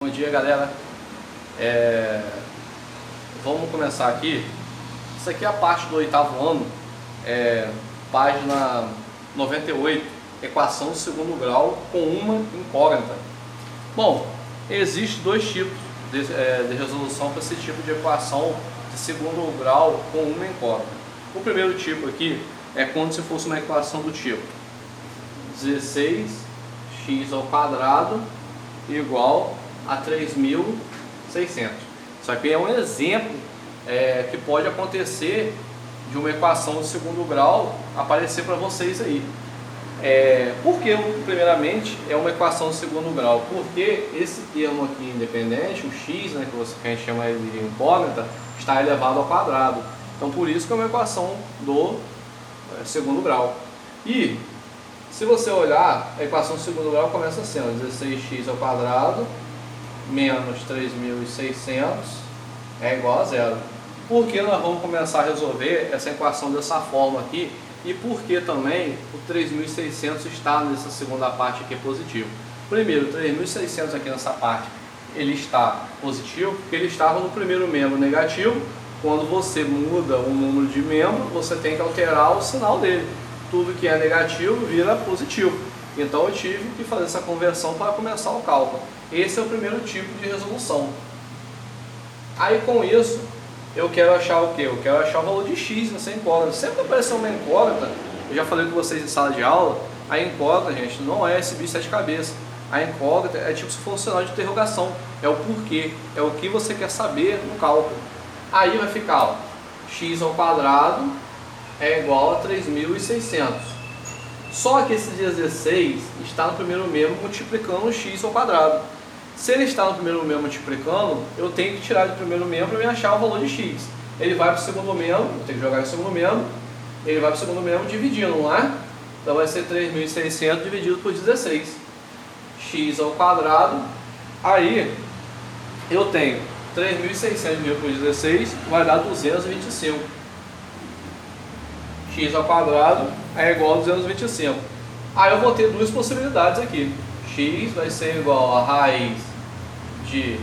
Bom dia, galera. Vamos começar aqui. Isso aqui é a parte do oitavo ano, página 98, equação de segundo grau com uma incógnita. Bom, existem dois tipos de resolução para esse tipo de equação de segundo grau com uma incógnita. O primeiro tipo aqui é quando se fosse uma equação do tipo 16x ao quadrado igual a 3.600. Isso aqui é um exemplo que pode acontecer de uma equação de segundo grau aparecer para vocês aí. Por que, primeiramente, é uma equação de segundo grau? Porque esse termo aqui independente, o x, né, que a gente chama de incógnita, está elevado ao quadrado. Então, por isso que é uma equação do segundo grau. E, se você olhar, a equação de segundo grau começa assim, 16x ao quadrado menos 3.600 é igual a zero. Por que nós vamos começar a resolver essa equação dessa forma aqui? E por que também o 3.600 está nessa segunda parte aqui positivo? Primeiro, 3.600 aqui nessa parte, ele está positivo, porque ele estava no primeiro membro negativo. Quando você muda o número de membro, você tem que alterar o sinal dele. Tudo que é negativo vira positivo. Então eu tive que fazer essa conversão para começar o cálculo. Esse é o primeiro tipo de resolução. Aí com isso, eu quero achar o quê? Eu quero achar o valor de x nessa incógnita. Sempre que aparecer uma incógnita, eu já falei com vocês em sala de aula, a incógnita, gente, não é esse bicho de sete cabeças. A incógnita é tipo se fosse um sinal de interrogação. É o porquê, é o que você quer saber no cálculo. Aí vai ficar, ó, x ao quadrado é igual a 3.600. Só que esse 16 está no primeiro membro multiplicando o x ao quadrado. Se ele está no primeiro membro multiplicando, eu tenho que tirar do primeiro membro e achar o valor de x. Ele vai para o segundo membro, eu tenho que jogar no segundo membro, ele vai para o segundo membro dividindo, não é? Então vai ser 3.600 dividido por 16. X ao quadrado, aí eu tenho 3.600 dividido por 16, vai dar 225. X ao quadrado é igual a 225. Aí eu vou ter duas possibilidades aqui. X vai ser igual a raiz de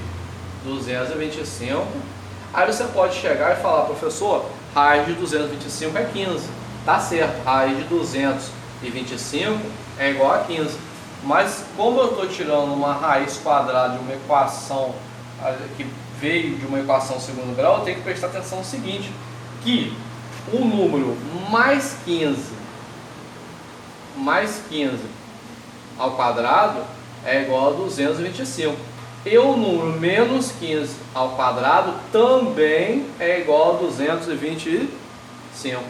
225. Aí você pode chegar e falar, professor, raiz de 225 é 15. Tá certo, raiz de 225 é igual a 15. Mas como eu estou tirando uma raiz quadrada de uma equação que veio de uma equação segundo grau, eu tenho que prestar atenção no seguinte, que o número mais 15 ao quadrado é igual a 225. E o número menos 15 ao quadrado também é igual a 225.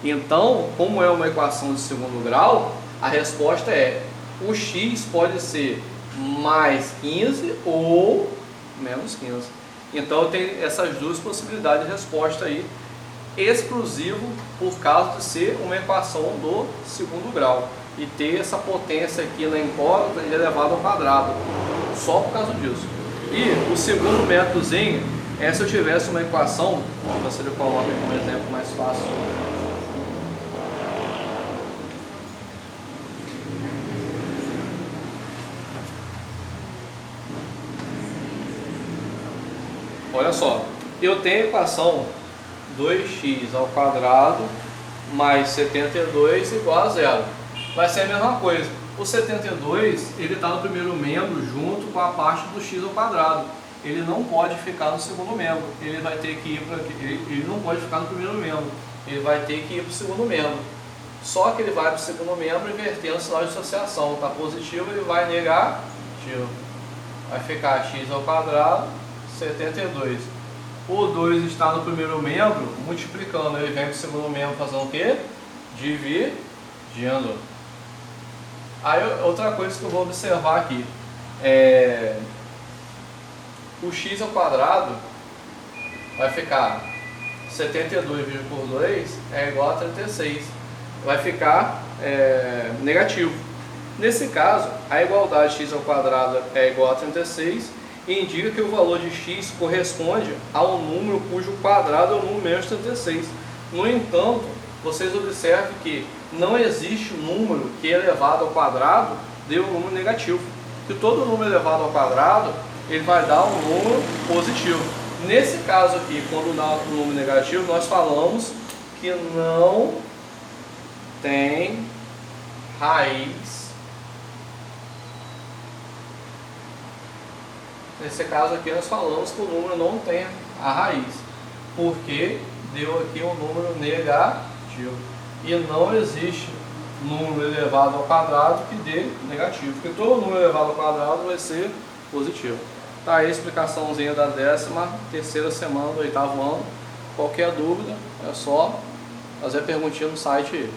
Então, como é uma equação de segundo grau, a resposta é: o x pode ser mais 15 ou menos 15. Então eu tenho essas duas possibilidades de resposta aí, exclusivo por causa de ser uma equação do segundo grau e ter essa potência aqui na incógnita elevada ao quadrado, só por causa disso. E o segundo métodozinho é se eu tivesse uma equação, você coloca um exemplo mais fácil. Olha só, eu tenho a equação 2x ao quadrado mais 72 igual a zero. Vai ser a mesma coisa. O 72 ele está no primeiro membro junto com a parte do x ao quadrado. Ele não pode ficar no segundo membro. Ele vai ter que ir para ele não pode ficar no primeiro membro. Ele vai ter que ir para o segundo membro. Só que ele vai para o segundo membro invertendo o sinal de associação. Está positivo, ele vai negativo. Vai ficar x ao quadrado 72. O 2 está no primeiro membro, multiplicando, ele vem para o segundo membro fazendo o quê? Dividindo. Aí outra coisa que eu vou observar aqui, o x ao quadrado vai ficar 72 dividido por 2 é igual a 36. Vai ficar negativo. Nesse caso, a igualdade x ao quadrado é igual a 36. E indica que o valor de x corresponde ao número cujo quadrado é o número menos 36. No entanto, vocês observam que não existe um número que elevado ao quadrado dê um número negativo. Que todo número elevado ao quadrado ele vai dar um número positivo. Nesse caso aqui, quando dá um número negativo, nós falamos que não tem raiz. Nesse caso aqui nós falamos que o número não tem a raiz, porque deu aqui um número negativo. E não existe número elevado ao quadrado que dê negativo, porque todo número elevado ao quadrado vai ser positivo. Tá aí a explicaçãozinha da 13ª semana do 8º ano. Qualquer dúvida é só fazer perguntinha no site aí.